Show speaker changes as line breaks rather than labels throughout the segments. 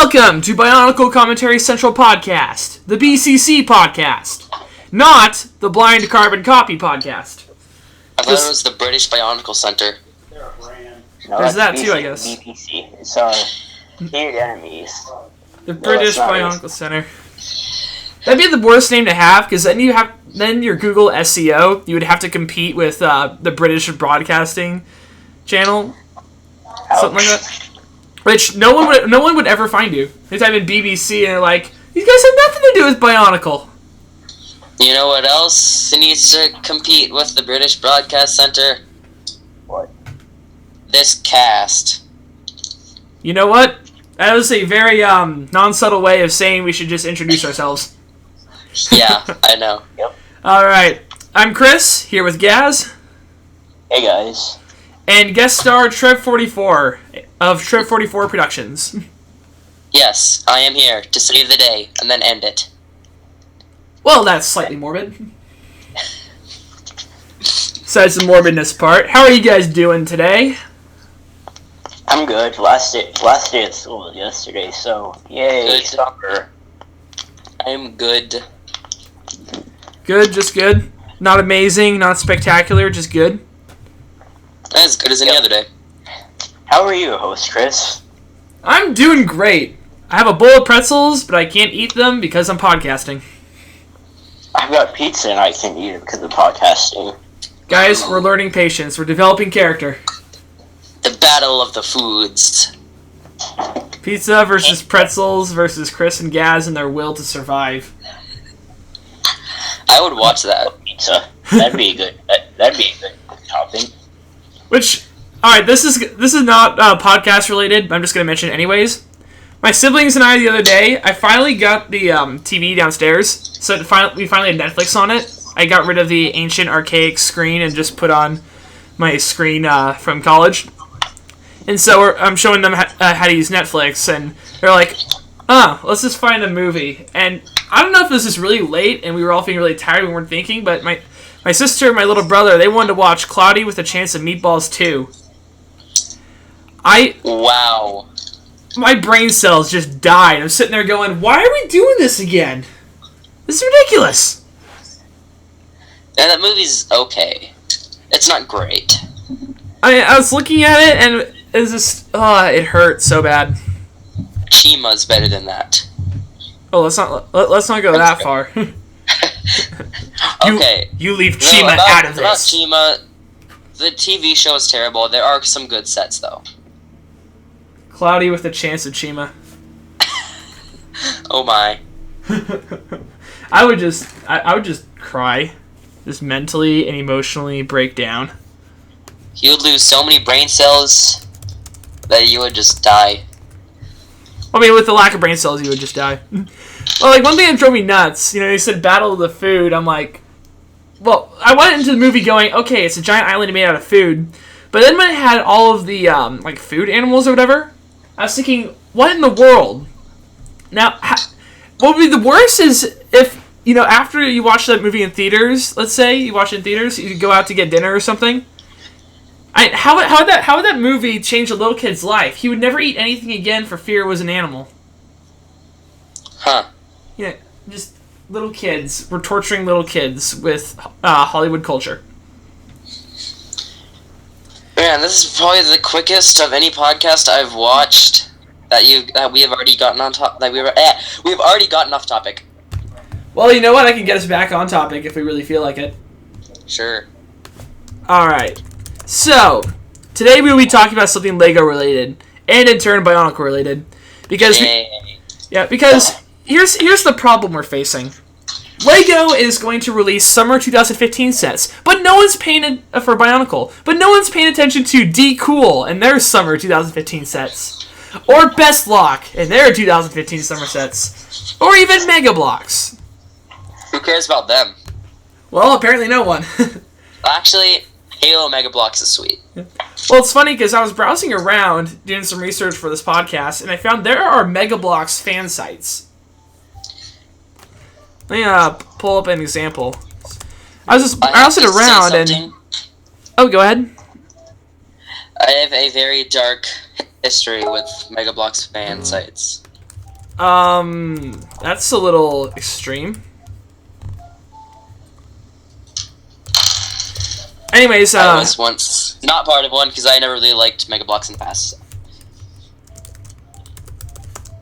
Welcome to BIONICLE Commentary Central podcast, the BCC podcast, not the Blind Carbon Copy podcast.
I thought it was the British Bionicle Center.
They're a brand.
No,
There's that
that's
too, I guess.
BPC. It's our hated enemies.
The British
that's not
Bionicle Center. That'd be the worst name to have, because then your Google SEO, you would have to compete with the British Broadcasting Channel, something like that. Which no one would ever find you. They type in BBC and they're like, these guys have nothing to do with Bionicle.
You know what else needs to compete with the British Broadcast Center?
What?
This cast.
You know what? That was a very non-subtle way of saying we should just introduce ourselves.
Yeah, I know.
Yep.
Alright, I'm Chris, here with Gaz,
Hey guys.
and guest star Trev44 of Trev44 Productions.
Yes, I am here to save the day and then end it.
Well, that's slightly morbid. Besides the morbidness part, how are you guys doing today?
I'm good. Last day at school was yesterday, so yay,
Good.
summer.
I'm good.
Good, just good. Not amazing, not spectacular, just good.
As good as any other day.
How are you, host Chris?
I'm doing great. I have a bowl of pretzels, but I can't eat them because I'm podcasting.
I've got pizza and I can't eat it because of podcasting.
Guys, we're learning patience. We're developing character.
The battle of the foods.
Pizza versus pretzels versus Chris and Gaz and their will to survive.
I would watch that.
Pizza. That'd be a good. That'd be a good topping.
Which, alright, this is not podcast related, but I'm just going to mention it anyways. My siblings and I the other day, I finally got the TV downstairs, so we finally had Netflix on it. I got rid of the ancient archaic screen and just put on my screen from college. And so I'm showing them how to use Netflix, and they're like, let's just find a movie. And I don't know if this is really late and we were all feeling really tired, we weren't thinking, but my sister and my little brother, they wanted to watch Cloudy with a Chance of Meatballs 2.
Wow.
My brain cells just died. I'm sitting there going, why are we doing this again? This is ridiculous.
And that movie's okay. It's not great.
I was looking at it and it was just, it hurt so bad.
Chima's better than that.
Oh, let's not go that far.
Okay.
You leave Chima out of
About
this.
Chima, the TV show is terrible. There are some good sets, though.
Cloudy with a Chance of Chima.
Oh my.
I would just cry. Just mentally and emotionally break down.
You would lose so many brain cells that you would just die.
I mean, with the lack of brain cells, you would just die. Well, like, one thing that drove me nuts, you said Battle of the Food. I'm like, well, I went into the movie going, okay, it's a giant island made out of food. But then when it had all of the, food animals or whatever, I was thinking, what in the world? Now, what would be the worst is if, after you watch that movie in theaters, let's say you watch it in theaters, you go out to get dinner or something. How would that movie change a little kid's life? He would never eat anything again for fear it was an animal.
Huh.
Just little kids. We're torturing little kids with Hollywood culture.
Man, this is probably the quickest of any podcast I've watched that we have already gotten on top. We've already gotten off topic.
Well, you know what? I can get us back on topic if we really feel like it.
Sure.
Alright. So, today we will be talking about something Lego related, and in turn Bionicle related. Because here's the problem we're facing. Lego is going to release summer 2015 sets, but no one's paying for Bionicle. But no one's paying attention to D-Cool and their summer 2015 sets, or Best Lock and their 2015 summer sets, or even Mega Bloks.
Who cares about them?
Well, apparently no one.
Actually, Halo Mega Bloks is sweet.
Well, it's funny because I was browsing around doing some research for this podcast, and I found there are Mega Bloks fan sites. Let me pull up an example. I browsed it around and... Oh, go ahead.
I have a very dark history with Mega Bloks fan sites.
That's a little extreme. Anyways,
I was once not part of one because I never really liked Mega Bloks in the past.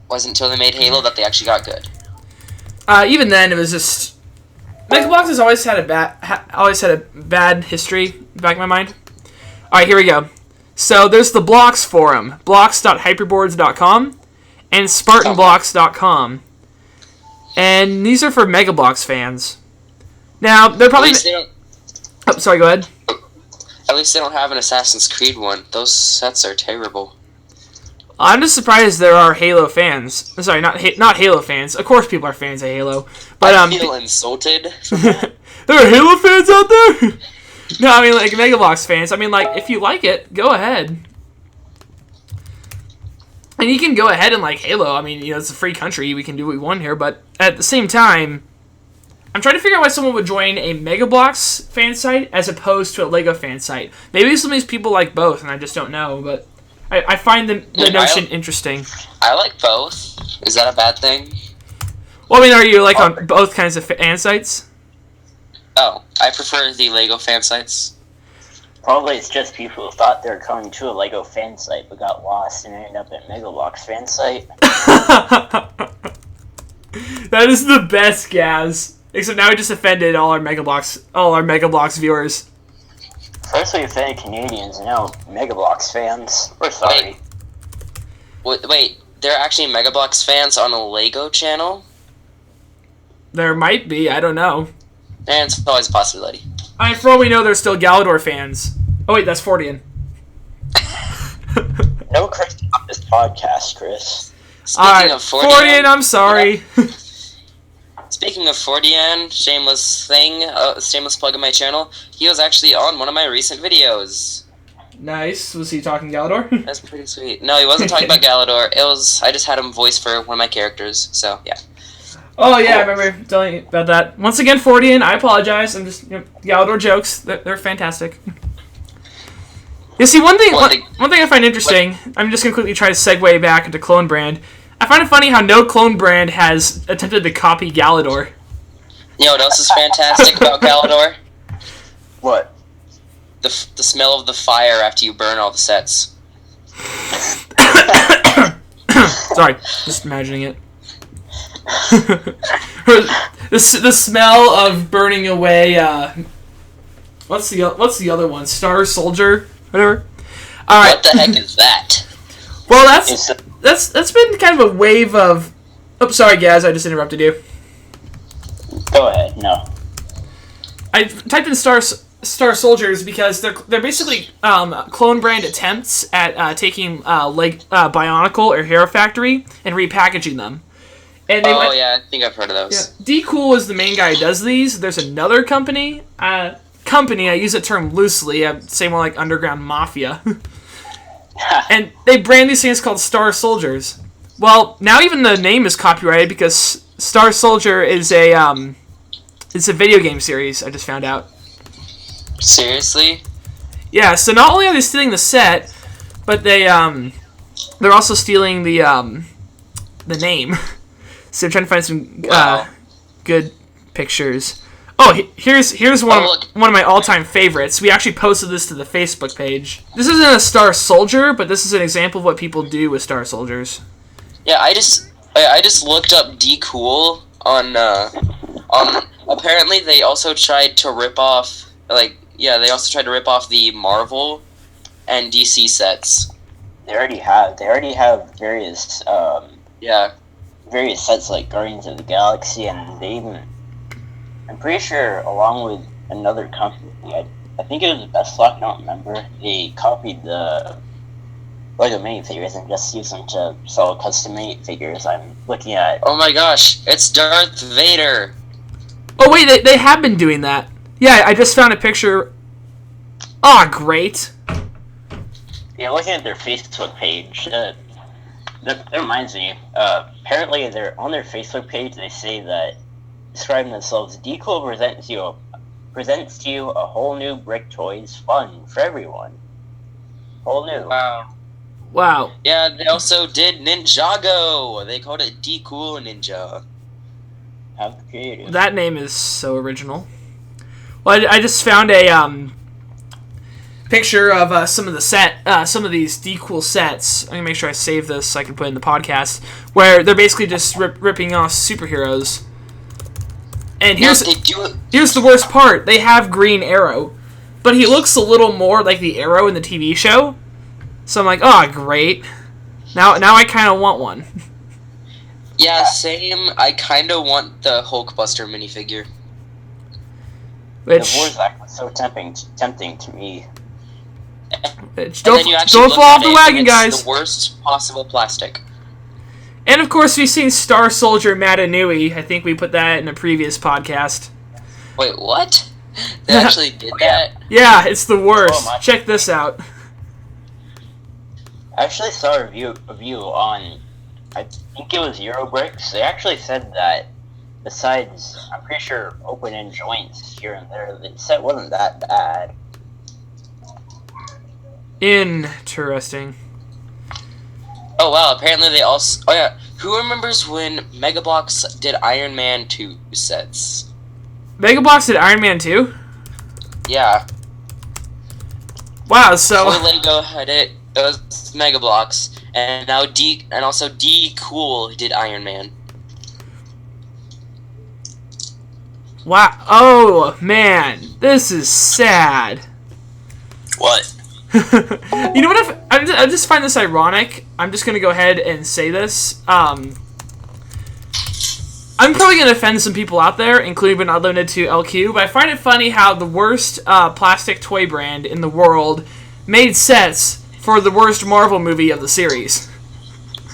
Wasn't until they made Halo that they actually got good.
Even then, it was just Mega Bloks has always had a bad history back in my mind. All right, here we go. So there's the Bloks forum, blocks.hyperboards.com, and spartanblocks.com, and these are for Mega Bloks fans. Now they're probably. Oh, sorry. Go ahead.
At least they don't have an Assassin's Creed one. Those sets are terrible.
I'm just surprised there are Halo fans. Sorry, not Halo fans. Of course, people are fans of Halo, but
I feel insulted.
There are Halo fans out there. No, I mean like Mega Bloks fans. I mean like if you like it, go ahead. And you can go ahead and like Halo. I mean, you know, it's a free country. We can do what we want here, but at the same time, I'm trying to figure out why someone would join a Mega Bloks fan site as opposed to a Lego fan site. Maybe some of these people like both, and I just don't know. But I find the notion interesting.
I like both. Is that a bad thing?
Well, I mean, are you like on both kinds of fan sites?
Oh, I prefer the Lego fan sites.
Probably it's just people who thought they were coming to a Lego fan site but got lost and ended up at Mega Bloks fan site.
That is the best, Gaz. Except now we just offended all our Mega Bloks viewers.
First we offended Canadians, and now Mega Bloks fans. We're sorry.
Wait, there are actually Mega Bloks fans on a Lego channel?
There might be, I don't know.
And it's always a possibility.
For all we know, there's still Galador fans. Oh wait, that's Fordian.
No Chris on this podcast, Chris.
Speaking of
Fordian, I'm sorry.
Speaking of Fordian, shameless plug of my channel, he was actually on one of my recent videos.
Nice. Was he talking Galador?
That's pretty sweet. No, he wasn't talking about Galador. I just had him voice for one of my characters, so yeah.
Oh yeah, I remember telling you about that. Once again, Fordian, I apologize. I'm just Galador jokes. They're fantastic. You see, one thing I find interesting. I'm just gonna quickly try to segue back into Clone Brand. I find it funny how no Clone Brand has attempted to copy Galador.
You know what else is fantastic about Galador?
What?
The smell of the fire after you burn all the sets.
Sorry, just imagining it. the smell of burning away. What's the other one? Star Soldier, whatever. All right.
What the heck is that?
Well, that's been kind of a wave of. Oh, sorry, Gaz. I just interrupted you.
Go ahead. No.
I typed in Star Soldiers because they're basically Clone Brand attempts at taking Bionicle or Hero Factory and repackaging them. And
yeah, I think I've heard of those.
Yeah. D-Cool is the main guy who does these. There's another company. I use the term loosely. I say more like Underground Mafia. And they brand these things called Star Soldiers. Well, now even the name is copyrighted because Star Soldier is it's a video game series. I just found out.
Seriously?
Yeah. So not only are they stealing the set, but they're also stealing the name. So I'm trying to find some good pictures. Oh, here's one of my all-time favorites. We actually posted this to the Facebook page. This isn't a Star Soldier, but this is an example of what people do with Star Soldiers.
Yeah, I just looked up D-Cool on apparently they also tried to rip off the Marvel and DC sets.
They already have various various sets like Guardians of the Galaxy, and they even, I'm pretty sure, along with another company, I think it was Best Luck, I don't remember, they copied the Lego minifigures and just used them to sell custom-made figures. I'm looking at...
Oh my gosh, it's Darth Vader!
Oh wait, they have been doing that. Yeah, I just found a picture. Oh, great.
Yeah, looking at their Facebook page, that reminds me, apparently on their Facebook page they say that, describing themselves, D-Cool presents to you a whole new Brick Toys fun for everyone. Whole new.
Wow.
Wow.
Yeah, they also did Ninjago. They called it D-Cool Ninja.
How creative.
That name is so original. Well, I just found a picture of some of these D-Cool sets. I'm gonna make sure I save this so I can put it in the podcast, where they're basically just ripping off superheroes. And here's the worst part: they have Green Arrow, but he looks a little more like the Arrow in the TV show. So I'm like, oh, great. Now I kind of want one.
Yeah, same. I kind of want the Hulkbuster minifigure.
Which,
the voice act was so tempting to me.
don't fall off the wagon, guys.
The worst possible plastic.
And of course, we've seen Star Soldier Matanui. I think we put that in a previous podcast.
Wait, what? They actually did that?
Yeah, it's the worst. Check this out.
I actually saw a review on, I think it was Eurobricks. They actually said that besides, I'm pretty sure, open-end joints here and there, the set wasn't that bad.
Interesting.
Oh wow, apparently they also... Oh yeah, who remembers when Megabox did Iron Man 2 sets?
Megabox did Iron Man 2?
Yeah.
Wow, so...
Before Lego had it was Megabox, and now also D-Cool did Iron Man.
Wow. Oh, man. This is sad.
What?
You know what? I just find this ironic. I'm just going to go ahead and say this. I'm probably going to offend some people out there, including but not limited to LQ, but I find it funny how the worst plastic toy brand in the world made sets for the worst Marvel movie of the series.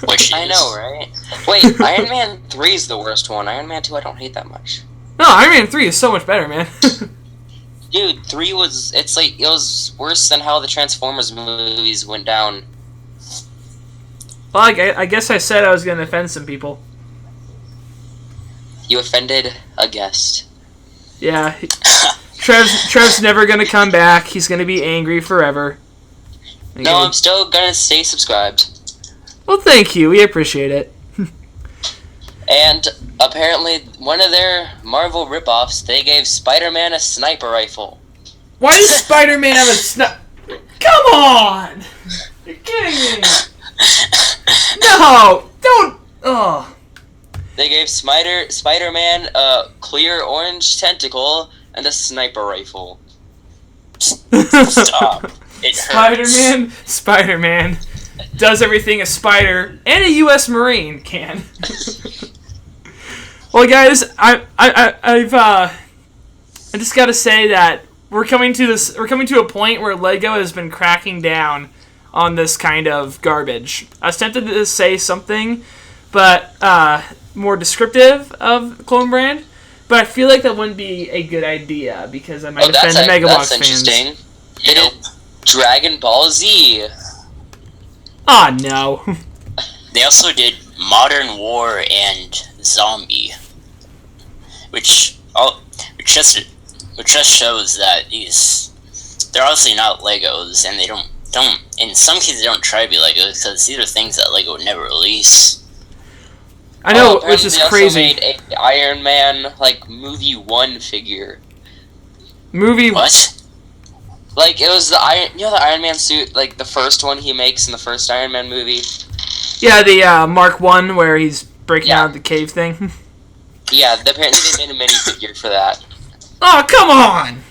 Which I know, right? Wait, Iron Man 3 is the worst one. Iron Man 2 I don't hate that much.
No, Iron Man 3 is so much better, man.
Dude, 3 was... It's like... It was worse than how the Transformers movies went down.
Well, I guess I said I was going to offend some people.
You offended a guest.
Yeah. Trev's never going to come back. He's going to be angry forever.
No, I'm still going to stay subscribed.
Well, thank you. We appreciate it.
And apparently, one of their Marvel ripoffs, they gave Spider-Man a sniper rifle.
Why does Spider-Man have a sniper? Come on! You're kidding me! No! Don't! Oh.
They gave Spider-Man a clear orange tentacle and a sniper rifle.
Stop. It hurts.
Spider-Man does everything a spider and a U.S. Marine can. Well, guys, I've just got to say that we're coming to a point where Lego has been cracking down on this kind of garbage. I was tempted to say something, but more descriptive of Clone Brand, but I feel like that wouldn't be a good idea because I might offend the Megabox
that's interesting.
fans.
They did Dragon Ball Z.
Ah, no.
They also did Modern War and Zombie, which just shows that they're obviously not Legos, and they don't in some cases they don't try to be Legos because these are things that Lego would never release.
I know, which is crazy.
They also made a Iron Man movie 1 figure.
Movie
what?
Like, it was the Iron Man suit, like, the first one he makes in the first Iron Man movie?
Yeah, the Mark 1 where he's breaking out of the cave thing.
Yeah, apparently they made a minifigure for that.
Oh, come on!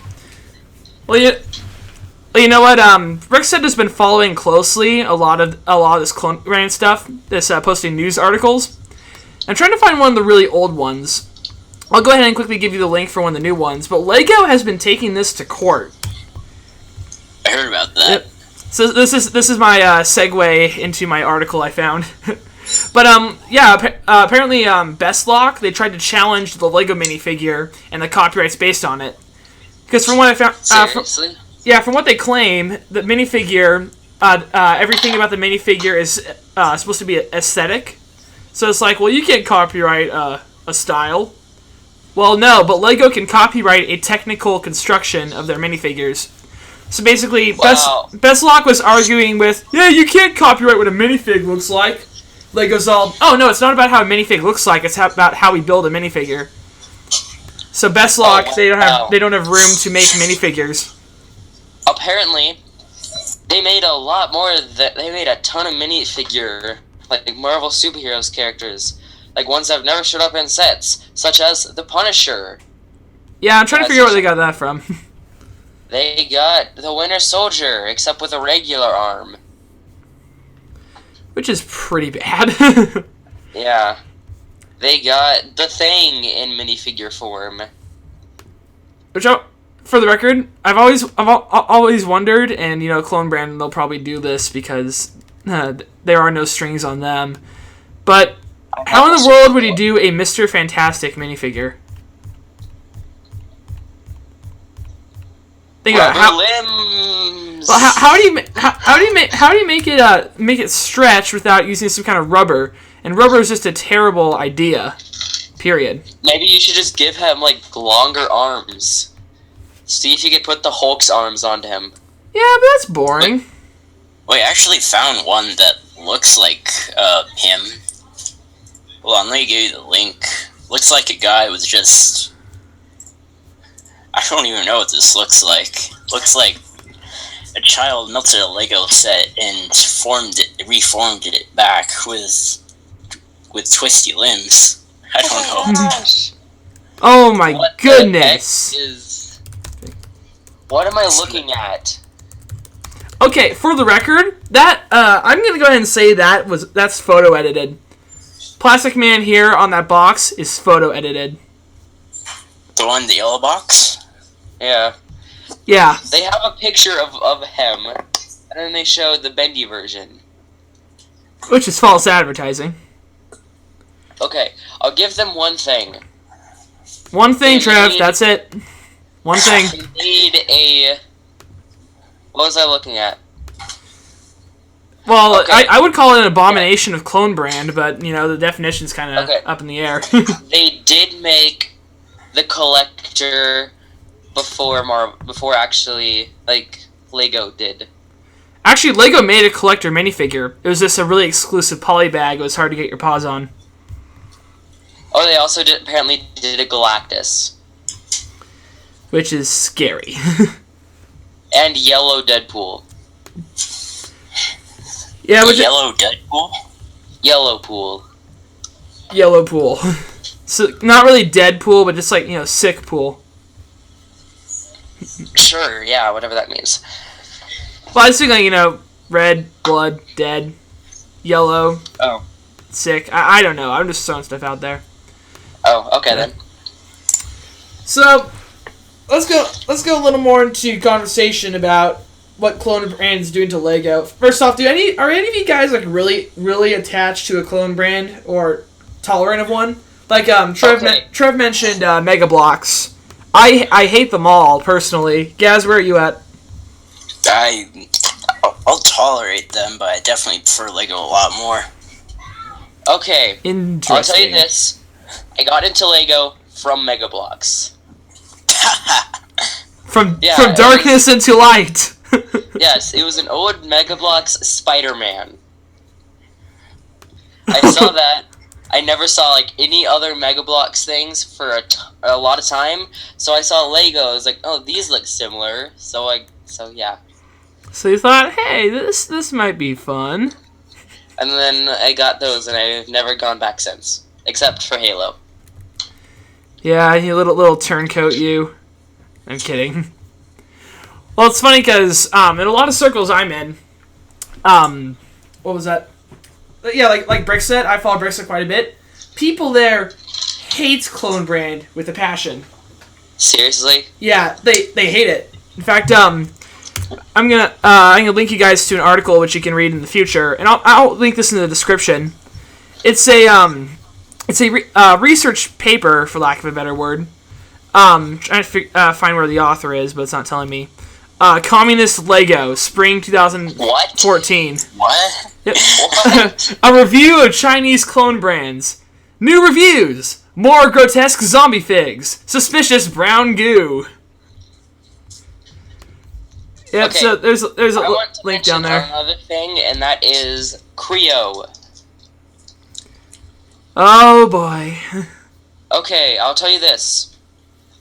Well, you know what? Rick said has been following closely a lot of this Clone Brand stuff, this posting news articles. I'm trying to find one of the really old ones. I'll go ahead and quickly give you the link for one of the new ones, but Lego has been taking this to court.
I heard about that.
Yep. So this is my segue into my article I found. But apparently Best Lock, they tried to challenge the Lego minifigure and the copyrights based on it. Because from what I found,
Seriously?
from what they claim, the minifigure, everything about the minifigure is supposed to be aesthetic. So it's like, well, you can't copyright a style. Well, no, but Lego can copyright a technical construction of their minifigures. So basically,
Wow.
Bestlock was arguing with, yeah, you can't copyright what a minifig looks like. Lego's all, oh no, it's not about how a minifig looks like, it's about how we build a minifigure. So Bestlock, they don't have room to make minifigures.
Apparently, they made a lot more. They made a ton of minifigure, like Marvel superheroes characters, like ones that have never showed up in sets, such as the Punisher.
Yeah, I'm trying to figure out where they got that from.
They got the Winter Soldier, except with a regular arm.
Which is pretty bad.
Yeah. They got the Thing in minifigure form.
Which, for the record, I've always wondered, and Clone Brand, they'll probably do this because there are no strings on them. But how in the world would you do a Mr. Fantastic minifigure? Think about it.
Limbs.
Well, how do you make it stretch without using some kind of rubber? And rubber is just a terrible idea. Period.
Maybe you should just give him like longer arms. See if you could put the Hulk's arms onto him.
Yeah, but that's boring.
Wait, I actually found one that looks like him. Hold on, let me give you the link. Looks like a guy with just... I don't even know what this looks like. Looks like a child melted a Lego set and reformed it back with twisty limbs. I don't know.
Gosh.
Oh my
What the
goodness.
heck is... What am I looking at?
Okay, for the record, that I'm gonna go ahead and say that's photo edited. Plastic Man here on that box is photo edited.
The one in the yellow box?
Yeah.
Yeah.
They have a picture of him, and then they show the bendy version.
Which is false advertising.
Okay, I'll give them one thing.
One thing,
They
Trev,
need-
that's it. One thing.
They need a... What was I looking at?
Well,
Okay.
I would call it an abomination of Clone Brand, but, the definition's kind of
Okay.
up in the air.
They did make the collector before actually, like, Lego did.
Actually, Lego made a collector minifigure. It was just a really exclusive poly bag. It was hard to get your paws on.
Oh, they also apparently did a Galactus.
Which is scary.
And yellow Deadpool.
Yeah, which
Yellow Deadpool?
Yellow Pool.
Yellow pool. So, not really dead pool, but just like, sick pool.
Sure, yeah, whatever that means.
Well, I was thinking, red, blood, dead, yellow,
Oh.
sick. I don't know. I'm just throwing stuff out there.
Oh, okay then.
So, let's go a little more into conversation about what Clone Brand is doing to Lego. First off, are any of you guys like really, really attached to a Clone Brand or tolerant of one? Like Trev mentioned Mega Bloks. I hate them all personally. Gaz, where are you at?
I'll tolerate them, but I definitely prefer Lego a lot more.
Okay,
Interesting.
I'll tell you this. I got into Lego from Mega Bloks.
From
Yeah,
darkness into light.
Yes, it was an old Mega Bloks Spider-Man. I saw that. I never saw like any other Mega Bloks things for a lot of time. So I saw Lego. I was like, oh, these look similar. So yeah.
So you thought, hey, this might be fun.
And then I got those, and I've never gone back since, except for Halo.
Yeah, you little turncoat, you. I'm kidding. Well, it's funny because in a lot of circles I'm in, what was that? Yeah, like Brickset. I follow Brickset quite a bit. People there hates Clone Brand with a passion.
Seriously?
Yeah, they hate it. In fact, I'm gonna link you guys to an article which you can read in the future, and I'll link this in the description. It's a research paper, for lack of a better word. Trying to find where the author is, but it's not telling me. Communist Lego, spring 2014.
What?
Yep.
What?
A review of Chinese clone brands. New reviews. More grotesque zombie figs. Suspicious brown goo. Yeah,
Okay,
so there's a
I want to
link
mention
down there.
another thing, and that is Creo.
Oh boy.
Okay, I'll tell you this.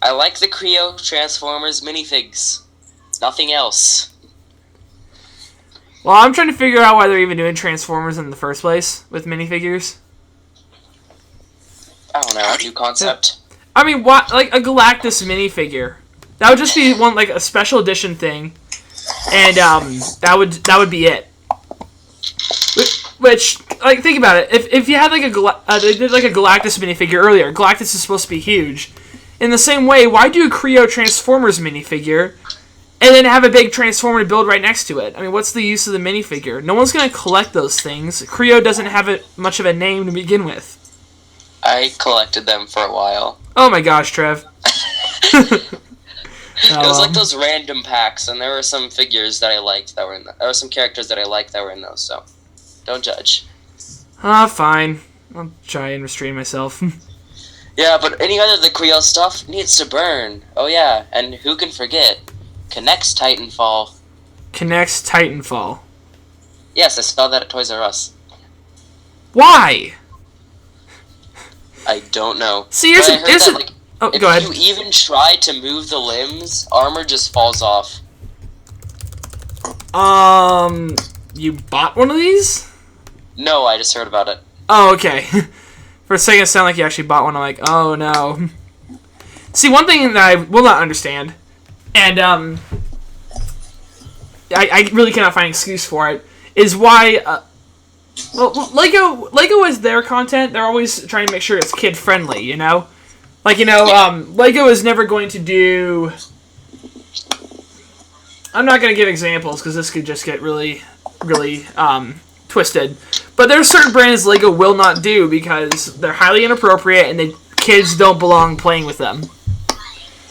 I like the Creo Transformers minifigs. Nothing else.
Well, I'm trying to figure out why they're even doing Transformers in the first place with minifigures.
I don't know, new concept.
I mean, what, like a Galactus minifigure? That would just be one, like a special edition thing, and that would be it. Which, like, think about it. If you had like they did like a Galactus minifigure earlier. Galactus is supposed to be huge. In the same way, why do a Creo Transformers minifigure, and then have a big Transformer to build right next to it? I mean, what's the use of the minifigure? No one's gonna collect those things. Creo doesn't have much of a name to begin with.
I collected them for a while.
Oh my gosh, Trev.
It was like those random packs, and there were some figures that I liked that were in there were some characters that I liked that were in those, so don't judge.
Fine. I'll try and restrain myself.
Yeah, but any other of the Creo stuff needs to burn. Oh yeah, and who can forget? Connects Titanfall.
Connects Titanfall.
Yes, I saw that at Toys R Us.
Why?
I don't know.
See,
But I heard that, like,
oh,
if
go ahead.
you even try to move the limbs, armor just falls off.
You bought one of these?
No, I just heard about it.
Oh, okay. For a second, it sounded like you actually bought one. I'm like, oh no. See, one thing that I will not understand, and I really cannot find an excuse for it, is why. Well, Lego is their content. They're always trying to make sure it's kid friendly. You know, like Lego is never going to do. I'm not going to give examples because this could just get really twisted. But there's certain brands Lego will not do because they're highly inappropriate and the kids don't belong playing with them.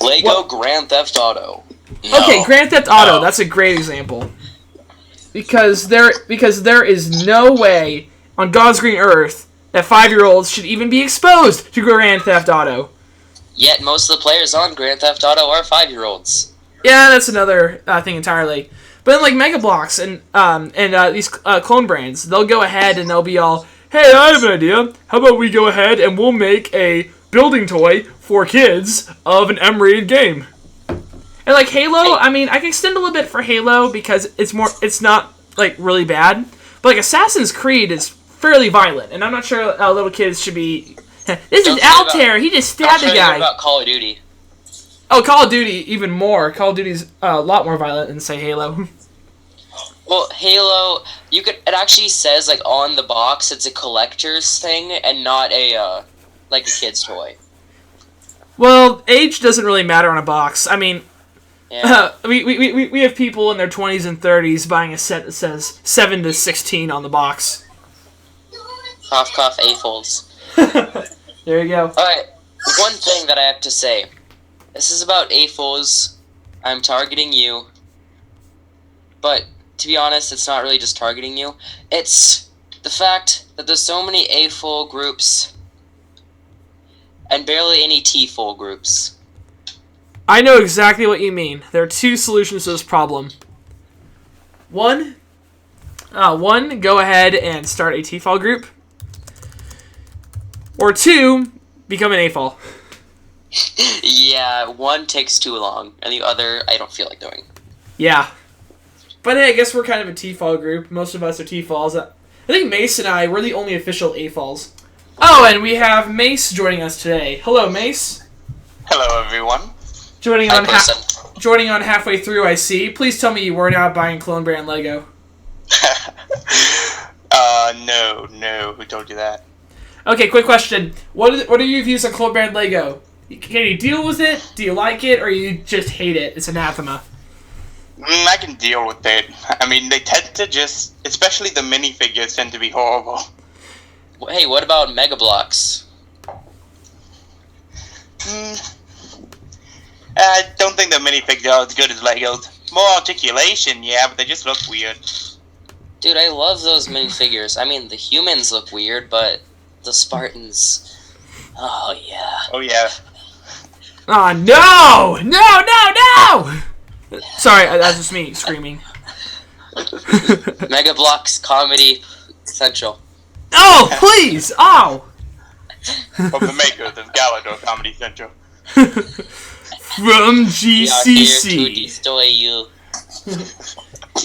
Lego Grand Theft Auto.
No.
Okay, Grand Theft Auto,
No.
that's a great example. Because there is no way on God's green earth that 5-year-olds should even be exposed to Grand Theft Auto.
Yet most of the players on Grand Theft Auto are 5-year-olds.
Yeah, that's another thing entirely. But then, like Mega Bloks and these clone brands, they'll go ahead and they'll be all, "Hey, I have an idea. How about we go ahead and we'll make a building toy for kids of an M-rated game." And like Halo, I mean, I can extend a little bit for Halo because it's not like really bad. But like Assassin's Creed is fairly violent, and I'm not sure little kids should be. This is Altair. He just stabbed a guy.
About Call of Duty.
Oh, Call of Duty even more. Call of Duty's a lot more violent than say Halo.
Well, Halo, it actually says like on the box it's a collector's thing and not a like a kid's toy.
Well, age doesn't really matter on a box. I mean,
Yeah.
we have people in their 20s and 30s buying a set that says 7 to 16 on the box.
Cough, cough, A-folds.
There you go.
Alright, one thing that I have to say. This is about A-folds. I'm targeting you. But, to be honest, it's not really just targeting you. It's the fact that there's so many A-fold groups and barely any T-fold groups.
I know exactly what you mean. There are two solutions to this problem. One, go ahead and start a T-fall group. Or two, become an A-fall.
Yeah, one takes too long, and the other I don't feel like doing.
Yeah. But hey, I guess we're kind of a T-fall group. Most of us are T-falls. I think Mace and I, we're the only official A-falls. Oh, and we have Mace joining us today. Hello, Mace.
Hello, everyone.
Joining
Hi,
on
person.
halfway through, I see. Please tell me you were not buying clone brand Lego.
No. Who told you that?
Okay, quick question. What are your views on clone brand Lego? Can you deal with it? Do you like it, or you just hate it? It's anathema.
I can deal with it. I mean, they tend to just, especially the minifigures, tend to be horrible.
Hey, what about Mega Bloks?
I don't think the minifigs are as good as Legos. More articulation, yeah, but they just look weird.
Dude, I love those minifigures. I mean, the humans look weird, but the Spartans... Oh, yeah.
Oh, yeah.
Oh, no! No! Sorry, that's just me screaming.
Mega Bloks Comedy Central.
Oh, please! Ow!
From the makers of Galador Comedy Central.
From
We are here to
GCC.
destroy you.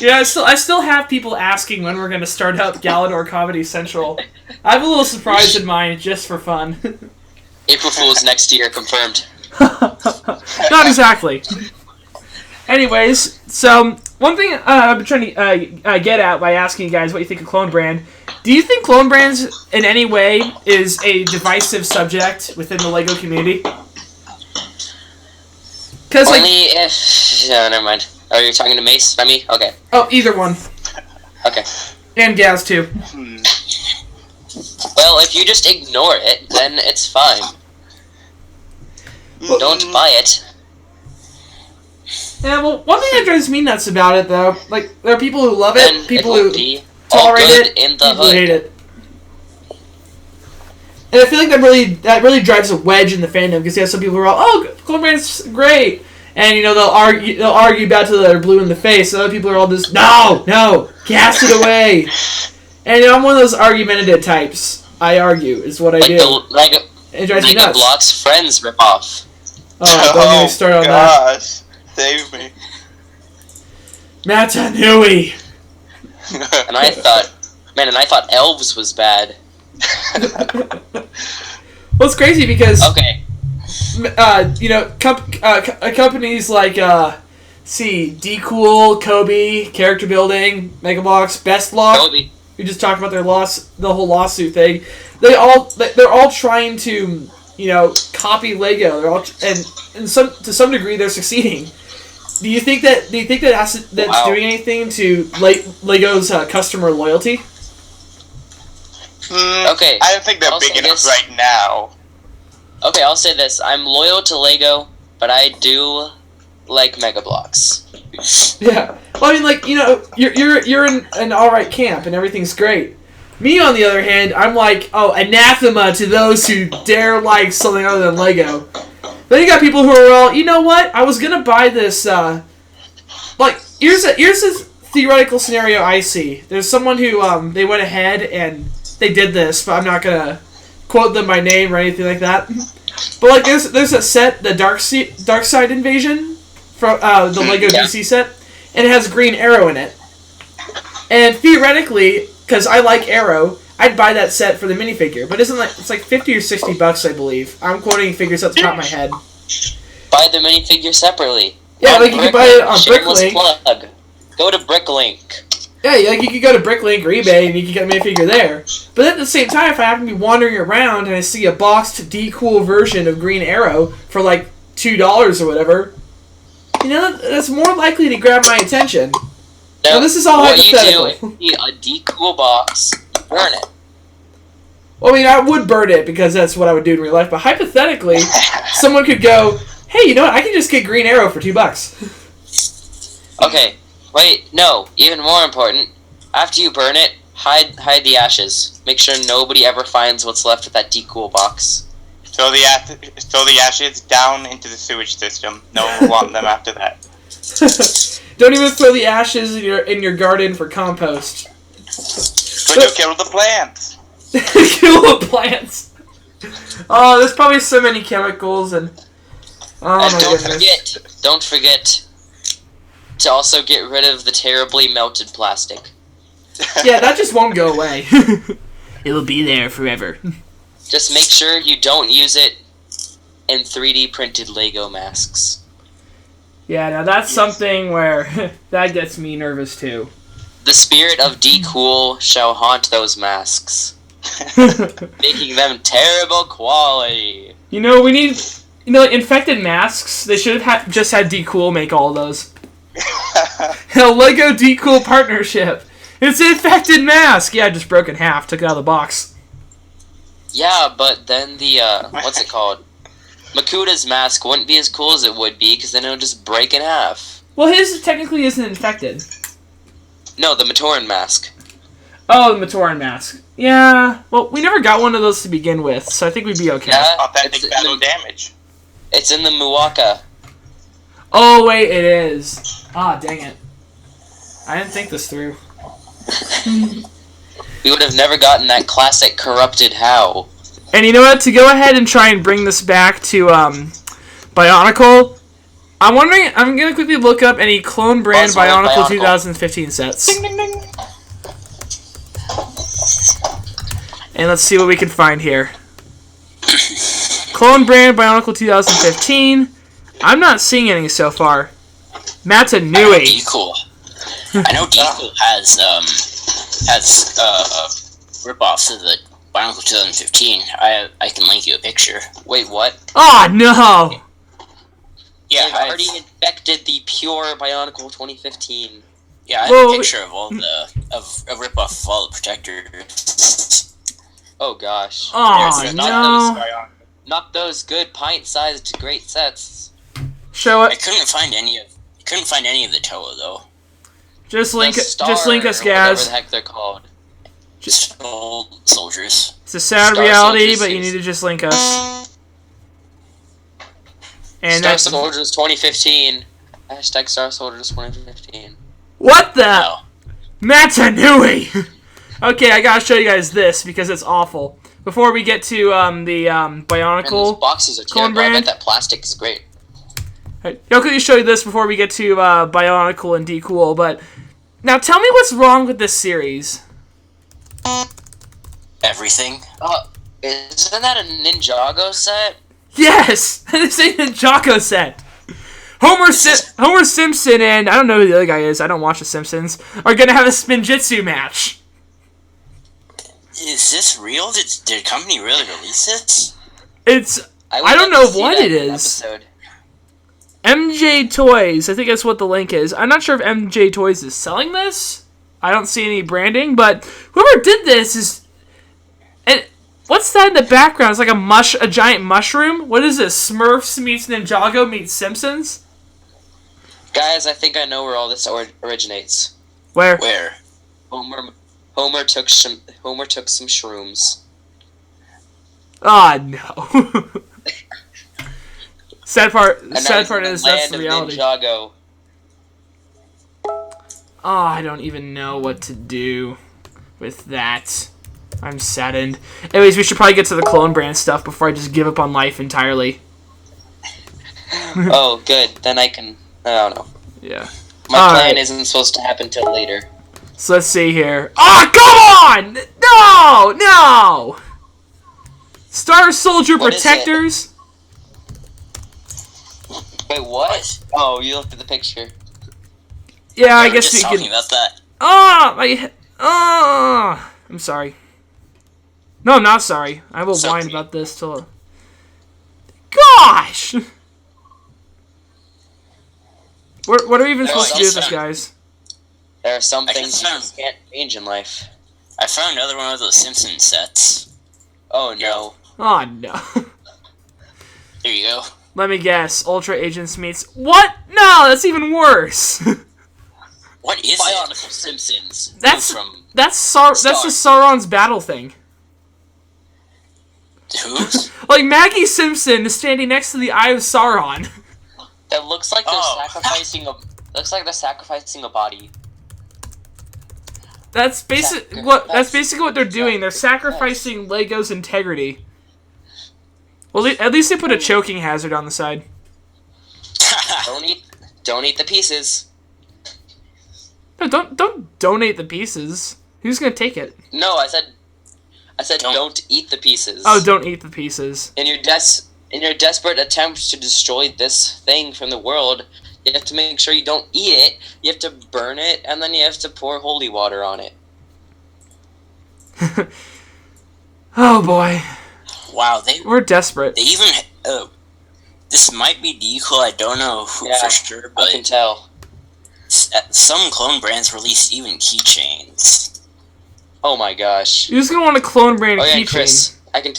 Yeah, I still have people asking when we're going to start up Galador Comedy Central. I have a little surprise in mind just for fun.
April Fool's next year confirmed.
Not exactly. Anyways, so one thing I've been trying to get at by asking you guys what you think of Clone Brand. Do you think Clone Brands in any way is a divisive subject within the LEGO community? Because
Only if... No, never mind. Are you talking to Mace? Not me? Okay.
oh, either one,
Okay.
and Gaz too.
Well, if you just ignore it, then it's fine. Don't buy it.
Yeah, well, one thing that drives me nuts about it though, like there are people who love it,
Then
people
it'll
who
be all
tolerate
good
it,
in the
people who
hood.
hate it. And I feel like that really drives a wedge in the fandom because you have some people who are all, oh, Clone Brand's great, and you know they'll argue about till they're blue in the face. And other people are all just no, cast it away. And you know, I'm one of those argumentative types. I argue is what I
Like
do.
the
It drives me
Mega
nuts.
Bloks Friends ripoff.
Oh, don't get me started on that.
gosh. Save me.
Matanui.
And I thought Elves was bad.
Well, it's crazy because
Okay.
you know, companies like D-Cool, Kobe, Character Building, Mega Bloks, Best Lock.
Kobe.
We just talked about the whole lawsuit thing. They're all trying to, you know, copy Lego. They're all and to some degree they're succeeding. Do you think that that's
Wow.
doing anything to Lego's customer loyalty?
Okay.
I don't think they're
I'll
big
say
enough
this.
right now.
Okay, I'll say this. I'm loyal to Lego, but I do like Mega Bloks.
Yeah. Well, I mean, like, you know, you're in an all right camp and everything's great. Me, on the other hand, I'm like, oh, anathema to those who dare like something other than Lego. Then you got people who are all, you know what? I was gonna buy this. Like, here's a theoretical scenario I see. There's someone who they went ahead and they did this, but I'm not gonna quote them by name or anything like that. But like, there's a set, the Dark Side Invasion from the Lego DC set, and it has Green Arrow in it. And theoretically, because I like Arrow, I'd buy that set for the minifigure. But it's like $50 or $60, I believe. I'm quoting figures at the top of my head.
Buy the minifigure separately.
Yeah, like you could buy it on
Shameless
Bricklink.
plug. Go to Bricklink.
Yeah, like you could go to Bricklink or eBay and you could get a minifigure there. But at the same time, if I happen to be wandering around and I see a boxed D-Cool version of Green Arrow for like $2 or whatever, you know, that's more likely to grab my attention. Now, this is all
what
hypothetical.
you do, if you see a D-Cool box, you burn it.
Well, I mean, I would burn it because that's what I would do in real life. But hypothetically, someone could go, hey, you know what? I can just get Green Arrow for $2.
Okay, wait, no. Even more important, after you burn it, hide the ashes. Make sure nobody ever finds what's left of that D-Cool box.
Throw the ashes down into the sewage system. No one will want them after that.
Don't even throw the ashes in your garden for compost.
Could you kill the plants?
Kill the plants. Oh, there's probably so many chemicals and. Oh
And
my goodness.
don't forget to also get rid of the terribly melted plastic.
Yeah, that just won't go away. It'll be there forever.
Just make sure you don't use it in 3D printed Lego masks.
Yeah, now that's something where that gets me nervous too.
The spirit of D-Cool shall haunt those masks, making them terrible quality.
You know, we need, infected masks. They should have just had D-Cool make all those. A Lego D-Cool partnership. It's an infected mask. Yeah, just broke in half. Took it out of the box.
Yeah, but then the, what's it called? Makuda's mask wouldn't be as cool as it would be, because then it would just break in half.
Well, his technically isn't infected.
No, the Matoran mask.
Oh, the Matoran mask. Yeah, well, we never got one of those to begin with, so I think we'd be okay.
Yeah,
Authentic battle damage.
it's in the Muwaka.
Oh, wait, it is. Ah, dang it. I didn't think this through.
We would have never gotten that classic corrupted how.
And you know what? To go ahead and try and bring this back to Bionicle, I'm wondering. I'm gonna quickly look up any clone brand Bionicle 2015 sets, and let's see what we can find here. Clone brand Bionicle 2015. I'm not seeing any so far. Matanui.
Decool. I know Decool has rip-offs of the Bionicle 2015. I can link you a picture.
Wait, what?
Oh no!
Yeah,
They've already infected the pure Bionicle 2015.
Yeah, I have
Well,
a picture of all the of a rip-off of all the protectors.
Oh gosh.
Oh
There's
no!
Not those good pint-sized great sets.
Show
I
it.
couldn't find any of the Toa though.
Just link.
The Star,
Just link us,
or whatever
guys.
the heck they're called.
Just old soldiers.
It's a sad
Star
reality,
Soldiers
but you
seems-
need to just link us. And
Star
that's
Soldiers 2015. Hashtag Star Soldiers 2015.
what the
No.
Matanui. Okay, I gotta show you guys this because it's awful. Before we get to the
And those
Bionicle,
boxes are
clone
terrible. I
brand?
bet that plastic is great.
I'll quickly show you this before we get to Bionicle and Decool. But now, tell me what's wrong with this series.
Everything.
Isn't that a Ninjago set?
Yes, this ain't a Jocko set. Homer Simpson and I don't know who the other guy is. I don't watch The Simpsons. Are gonna have a Spinjitzu match.
Is this real? Did the company really release this?
It's
would
I don't
like
know
to see
what
that
it
in an
is.
episode.
MJ Toys. I think that's what the link is. I'm not sure if MJ Toys is selling this. I don't see any branding, but whoever did this is. And what's that in the background? It's like a giant mushroom. What is this? Smurfs meets Ninjago meets Simpsons.
Guys, I think I know where all this originates.
Where?
Where?
Homer took some shrooms.
Ah, no. Sad part
And now
is
he's in
that's
land
the
of
reality.
Ninjago.
Oh, I don't even know what to do with that. I'm saddened. Anyways, we should probably get to the clone brand stuff before I just give up on life entirely.
Oh, good. Then I can. I don't know.
Yeah.
My
All
plan
right.
isn't supposed to happen till later.
So let's see here. Ah, come on! No! No! Star Soldier
What is it?
Protectors?
Wait, what? Oh, you looked at the picture.
Yeah, I
We were
guess
just
you
talking
can.
about that.
I'm sorry. No, I'm not sorry. I will
So
whine
clean.
about this till. Gosh! What are we even
No,
supposed to
I
do with
just
this, guys?
There are some
I can
things you
sound-
just can't change in life.
I found another one of those Simpson sets.
Oh no.
Oh no.
There you go.
Let me guess. Ultra Agents meets. What? No, that's even worse.
What is
Bionicle
it?
Simpsons.
That's
from
that's the Sauron's battle thing.
Who's?
Like Maggie Simpson is standing next to the Eye of Sauron.
that looks like they're
Oh.
sacrificing a. Looks like they're sacrificing a body.
That's basically what they're doing. They're sacrificing Lego's integrity. Well, at least they put a choking hazard on the side.
Don't eat the pieces.
No, don't donate the pieces. Who's gonna take it?
No, I said
Don't.
don't eat the pieces.
Oh, don't eat the pieces.
In your desperate attempt to destroy this thing from the world, you have to make sure you don't eat it. You have to burn it, and then you have to pour holy water on it.
Oh boy,
Wow,
we're desperate.
they even. This might be Decool. I don't know
Yeah,
for sure,
I can
but
tell.
some clone brands released even keychains.
Oh my gosh.
You're just gonna want a clone brand
Oh yeah,
keychain.
Chris. I can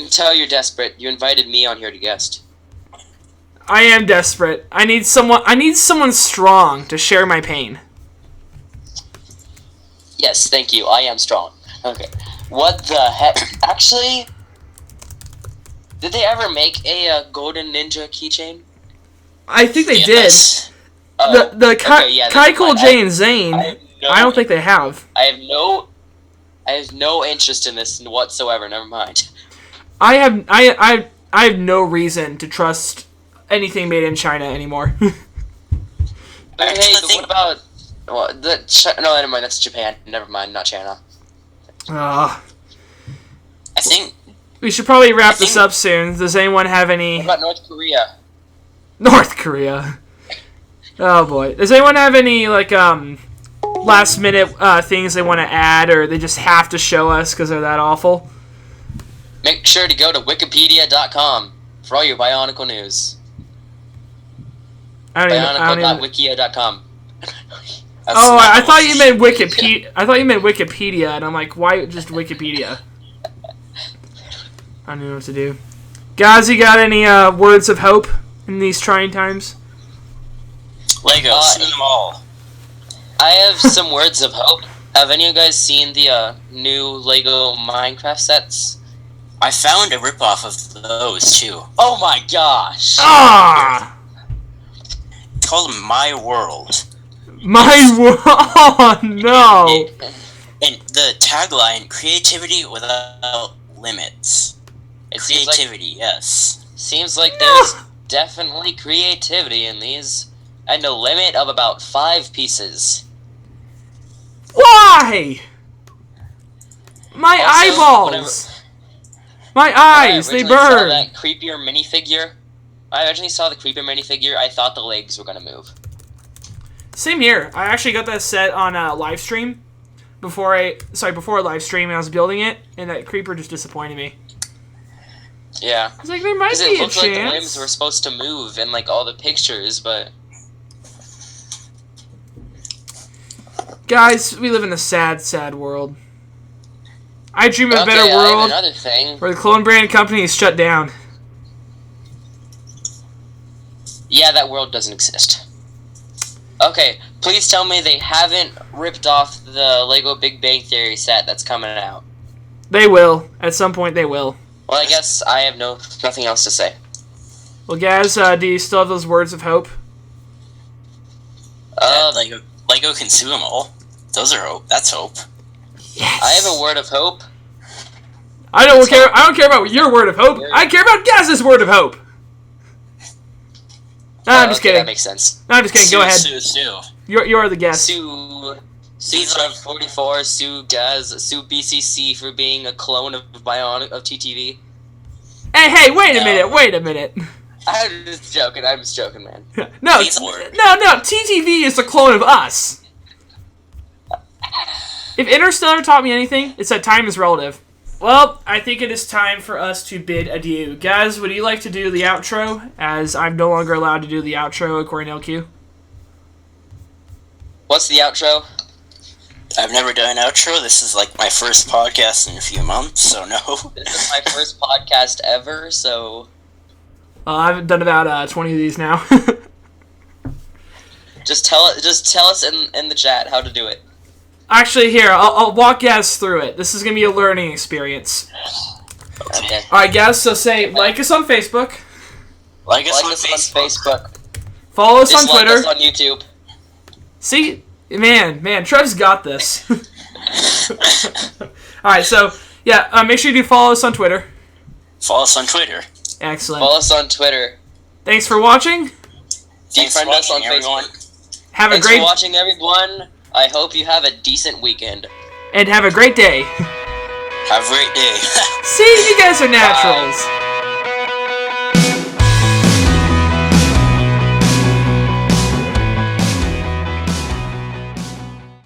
tell you're desperate. You invited me on here to guest.
I am desperate. I need someone strong to share my pain.
Yes, thank you. I am strong. Okay. What the heck? Actually, did they ever make a golden ninja keychain?
I think they
Yes.
did. The
okay, yeah,
Kai
they
Cool
might.
J and Zane. I don't think they have.
I have no interest in this whatsoever. Never mind.
I have no reason to trust anything made in China anymore.
Hey, but what about? Well, no, never mind. That's Japan. Never mind. Not China.
Ah.
I think
We should probably wrap this up soon. Does anyone have any...
What about North Korea?
North Korea. Oh boy. Does anyone have any, like, last minute things they want to add, or they just have to show us because they're that awful?
Make sure to go to wikipedia.com for all your Bionicle news.
I don't even...
Bionicle.wikia.com.
Oh, I thought you meant Wikipedia. I thought you meant Wikipedia, and I'm like, why just Wikipedia? I don't know what to do. Guys, you got any words of hope in these trying times?
Lego, see them all.
I have some words of hope. Have any of you guys seen the new Lego Minecraft sets?
I found a ripoff of those too.
Oh my gosh!
Ah!
It's called My World.
My world! Oh, no!
And the tagline, creativity without limits.
It seems
Creativity, yes.
Seems like there's definitely creativity in these, and a limit of about 5 pieces.
Why? My
Also,
eyeballs! My eyes, they
When I originally saw
burn!
that creepier minifigure, I originally saw the creepier minifigure, I thought the legs were gonna move.
Same here. I actually got that set on a live stream before a live stream, and I was building it, and that creeper just disappointed me.
Yeah.
I was like, there might
Because
be
it
a
looked like the limbs
chance.
were supposed to move in like all the pictures, but
Guys, we live in a sad, sad world. I dream of a
okay,
better
I have
world
another thing.
where the clone brand company is shut down.
Yeah, that world doesn't exist. Okay, please tell me they haven't ripped off the Lego Big Bang Theory set that's coming out.
They will. At some point, they will.
Well, I guess I have nothing else to say.
Well, guys, do you still have those words of hope?
Lego can sue them all. Those are hope. That's hope.
Yes.
I have a word of hope.
I don't care about your word of hope. I care about Gaz's word of hope. No, I'm just
Okay,
kidding.
That makes sense.
No, I'm just kidding. Go ahead.
Sue.
You are the guest.
Sue Trev 44, Sue Gaz, Sue BCC for being a clone of TTV.
Hey, wait a minute.
I'm just joking, man.
No,
Please word.
no, TTV is the clone of us. If Interstellar taught me anything, it's that time is relative. Well, I think it is time for us to bid adieu. Guys, would you like to do the outro, as I'm no longer allowed to do the outro according to LQ?
What's the outro?
I've never done an outro. This is like my first podcast in a few months, so no.
This is my first podcast ever, so
I've done about 20 of these now.
just tell us in the chat how to do it.
Actually, here, I'll walk Gaz through it. This is going to be a learning experience.
Okay.
Alright, Gaz, so say, like us on Facebook.
Like us
On
on Facebook.
Follow us on
Dislike
Twitter.
us on YouTube.
See? Man, Trev's got this. Alright, so, yeah, make sure you do follow us on Twitter.
Follow us on Twitter.
Excellent.
Follow us on Twitter.
Thanks for watching.
Thanks for
Friend us on
watching, everyone.
Facebook.
Have a
Thanks
great
for watching, everyone. I hope you have a decent weekend.
and have a great day.
Have a great day.
See, you guys are naturals.